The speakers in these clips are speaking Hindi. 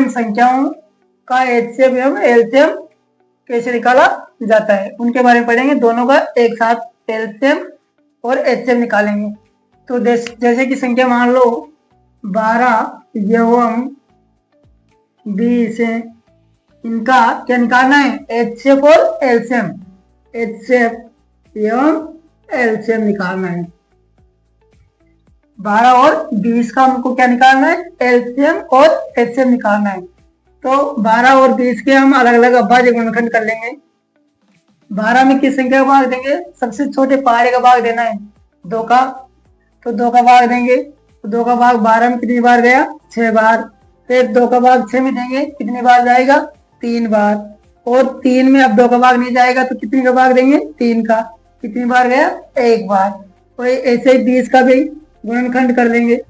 इन संख्याओं का एचसीएफ एवं एलसीएम कैसे निकाला जाता है उनके बारे में पढ़ेंगे। दोनों का एक साथ एलसीएम और एचसीएफ निकालेंगे। तो जैसे कि संख्या मान लो 12 एवं 20 है, इनका क्या निकालना है? एचसीएफ और एलसीएम, एचसीएफ एवं एलसीएम निकालना है। 12 और 20 का हमको क्या निकालना है? एलसीएम और एचसीएम निकालना है। तो 12 और 20 के हम अलग अलग अभाज्य गुणनखंड कर लेंगे। 12 में किस संख्या का भाग देंगे? सबसे छोटे पहाड़े का भाग देना है, 2 का, तो 2 का भाग देंगे। तो 2 का भाग 12 में कितनी बार गया? 6 बार। फिर 2 का भाग 6 में देंगे, कितनी बार जाएगा? 3 बार। और 3 में अब 2 का भाग नहीं जाएगा तो कितनी का भाग देंगे? 3 का। कितनी बार गया? 1 बार। तो ऐसे ही 20 का भी गुणनखंड कर लेंगे।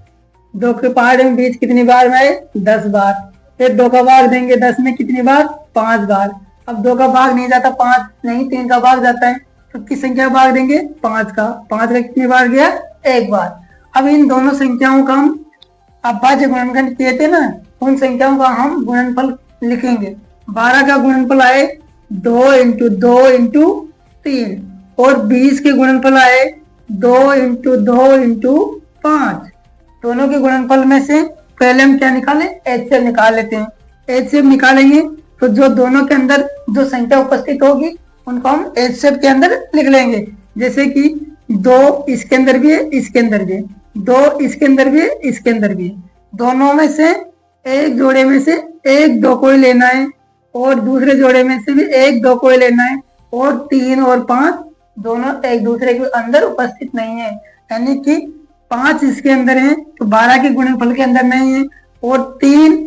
2 के पहाड़े में 20 कितनी बार में आए? 10 बार। फिर 2 का भाग देंगे, 10 में कितनी बार? 5 बार। अब 2 का भाग नहीं जाता, 5 नहीं 3 का भाग जाता है, तो किस संख्या का भाग देंगे? 5 का। 5 का कितनी बार गया? 1 बार। अब इन दोनों संख्याओं का हम अभाज्य गुणनखंड किए थे ना, उन संख्याओं का हम गुणनफल लिखेंगे। 12 का गुणनफल आए 2 इंटू 2 इंटू 3 और 20 के गुणनफल आए 2 इंटू 2 इंटू 5। दोनों के गुणनफल में से पहले हम क्या निकालें? एचसीएफ निकाल लेते हैं। एचसीएफ निकालेंगे तो जो दोनों के अंदर जो संख्या उपस्थित होगी उनको हम एचसीएफ के अंदर लिख लेंगे। जैसे कि 2 इसके अंदर भी है, इसके अंदर भी है, 2 इसके अंदर भी है, इसके अंदर भी है। दोनों में से एक जोड़े में से एक 2 को ही लेना है और दूसरे जोड़े में से भी एक 2 को ही लेना है। और 3 और 5 दोनों एक दूसरे के अंदर उपस्थित नहीं है, यानी कि 5 इसके अंदर है तो 12 के गुणनफल के अंदर नहीं है और 3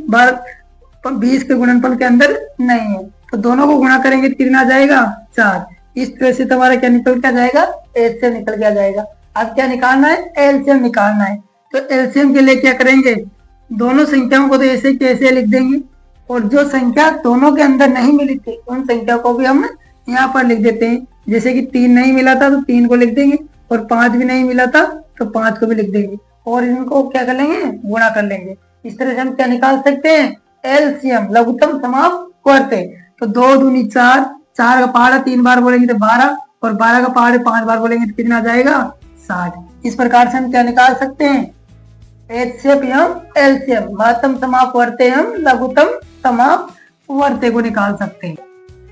20 के गुणनफल के अंदर नहीं है। तो दोनों को गुणा करेंगे, कितना आ जाएगा? 4। इस तरह से तुम्हारा क्या निकल के आ जाएगा? एलसीएम निकल के आ जाएगा। अब क्या निकालना है? एलसीएम निकालना है। तो एलसीएम के लिए क्या करेंगे? दोनों संख्याओं को तो ऐसे कैसे लिख देंगे और जो संख्या दोनों के अंदर नहीं मिली थी उन संख्या को भी हम यहाँ पर लिख देते हैं। जैसे कि 3 नहीं मिला था तो 3 को लिख देंगे और 5 भी नहीं मिला था तो 5 को भी लिख देंगे और इनको क्या कर लेंगे? गुणा कर लेंगे। इस तरह से हम क्या निकाल सकते हैं? एलसीएम, लघुत्तम समापवर्ती। तो 2 दूनी 4, 4 का पहाड़ा 3 बार बोलेंगे तो 12 और 12 का पहाड़े 5 बार बोलेंगे तो कितना आ जाएगा? 60। इस प्रकार से हम क्या निकाल सकते हैं? एचसीएफ एवं एलसीएम, महत्तम समापवर्ती हम लघुत्तम समापवर्ती को निकाल सकते हैं।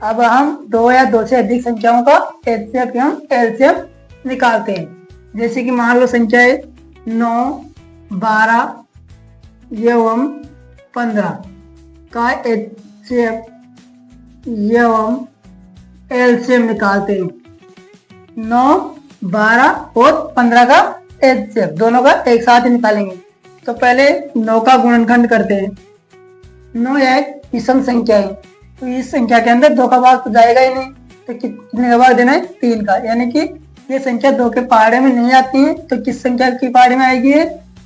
अब हम 2 या 2 से अधिक संख्याओं का एचसीएफ एवं एलसीएम निकालते हैं। जैसे कि मान लो संख्या है 9, 12 एवं 15 का एचसीएफ एवं एलसीएम निकालते हैं। 9, 12 और 15 का एचसीएफ दोनों का एक साथ ही निकालेंगे। तो पहले 9 का गुणनखंड करते हैं। 9 एक विषम संख्या है तो इस संख्या के अंदर 2 का भाग तो जाएगा ही नहीं, तो कितने का भाग देना है? 3 का। यानी कि ये संख्या 2 के पहाड़े में नहीं आती है तो किस संख्या के पहाड़े में आएगी?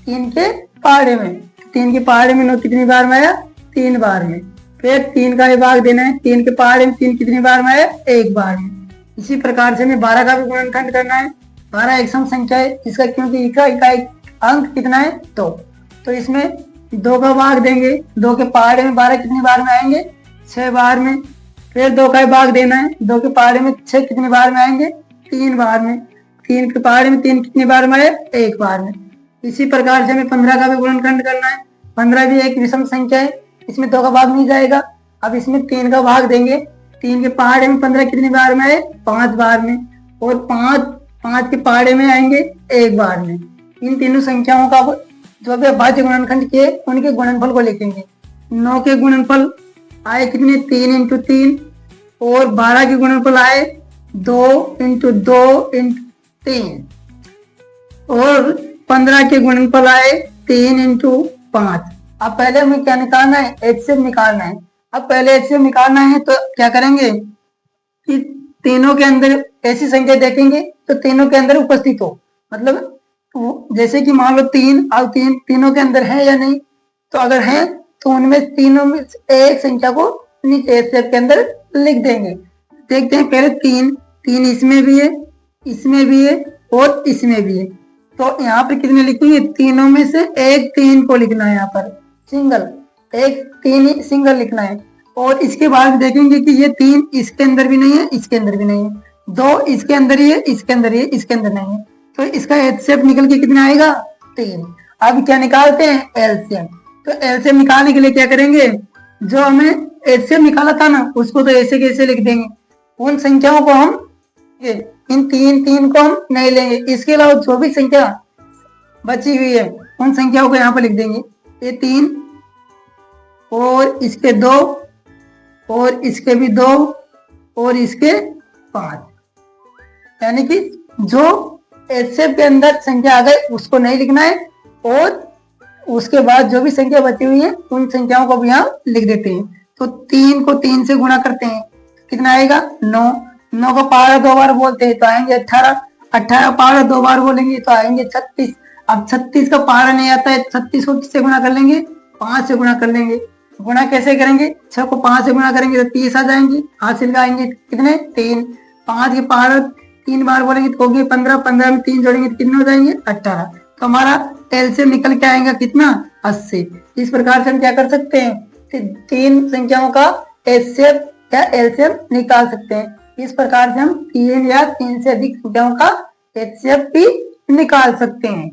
3 के पहाड़े में। 3 के पहाड़े में 9 कितनी बार में आया? 3 बार में। फिर 3 का भाग देना है। 3 के पहाड़े में 3 कितनी बार में आया? 1 बार में। इसी प्रकार से हमें 12 का भी गुणनखंड करना है। 12 एक सम संख्या है इसका, क्योंकि इकाई अंक कितना है? 2। तो इसमें 2 का भाग देंगे। 2 के पहाड़े में 12 कितनी बार में आएंगे? 6 बार में। फिर 2 का भाग देना है। 2 के पहाड़े में 6 कितनी बार में आएंगे? 3 बार में। 3 के पहाड़े में 3 कितनी बार में आए? 1 बार में। इसी प्रकार से हमें 15 का भी गुणनखंड करना है। 15 भी एक विषम संख्या है, इसमें 2 का भाग नहीं जाएगा। अब इसमें 3 का भाग देंगे। 3 के पहाड़े में 15 कितनी बार में आए? 5 बार में। और 5 के पहाड़े में आएंगे 1 बार में। इन तीनों संख्याओं का जो भी अभाज्य गुणनखंड किए उनके गुणनफल को लिखेंगे। 9 के गुणनफल आए कितने? 3 इंटू 3 और 12 के गुणनफल आए 2 इंटू 2 इंटू 3 और 15 के गुणनफल आए 3 इंटू 5। अब पहले हमें क्या निकालना है? एचसीएफ निकालना है। अब पहले एचसीएफ निकालना है तो क्या करेंगे कि तीनों के अंदर ऐसी संख्या देखेंगे तो तीनों के अंदर उपस्थित हो, मतलब जैसे कि मान लो 3, अब तीनों के अंदर है या नहीं, तो अगर है तो उनमें तीनों में एक संख्या को नीचे एचसीएफ के अंदर लिख देंगे। देखते हैं पहले 3 इसमें भी है, इसमें भी है और इसमें भी है। तो यहाँ पर कितने लिखेंगे? तीनों में से एक 3 को लिखना है यहाँ पर सिंगल। एक 3 सिंगल लिखना है। और इसके बाद देखेंगे कि ये 3 इसके अंदर भी नहीं है, इसके अंदर भी नहीं है, 2 इसके अंदर ही है, इसके अंदर ही है, इसके अंदर नहीं है, तो इसका एचसीएफ निकल के कितना आएगा 3। अब क्या निकालते हैं एलसीएम। तो एलसीएम निकालने के लिए क्या करेंगे, जो हमें एचसीएफ निकाला था ना उसको तो ऐसे कैसे लिख देंगे, उन संख्याओं को हम इन 3 को हम नहीं लेंगे, इसके अलावा जो भी संख्या बची हुई है उन संख्याओं को यहाँ पर लिख देंगे। ये 3 और इसके 2 और इसके भी 2 और इसके 5, यानी कि जो एचसीएफ के अंदर संख्या आ गई उसको नहीं लिखना है, और उसके बाद जो भी संख्या बची हुई है उन संख्याओं को भी यहाँ लिख देते हैं। तो 3 को 3 से गुणा करते हैं, कितना आएगा 9। 9 का पारा 2 बार बोलते हैं तो आएंगे 18। 18 पारा 2 बार बोलेंगे तो आएंगे 36। अब 36 का पारा नहीं आता है, 36 को किससे गुणा कर लेंगे, 5 से गुणा कर लेंगे। गुणा कैसे करेंगे, 6 को 5 से गुणा करेंगे तो 30 आ जाएंगे, हासिल का आएंगे कितने 3। 5 के पारा 3 बार बोलेंगे तो होगी 15, 15 में 3 जोड़ेंगे तो कितने हो जाएंगे 18। तो हमारा एलसीएम निकल के आएगा कितना 80। इस प्रकार से हम क्या कर सकते हैं, 3 संख्याओं का एचसीएफ या एलसीएम निकाल सकते हैं। इस प्रकार से हम 3 या 3 से अधिक संख्याओं का एचसीएफ भी निकाल सकते हैं।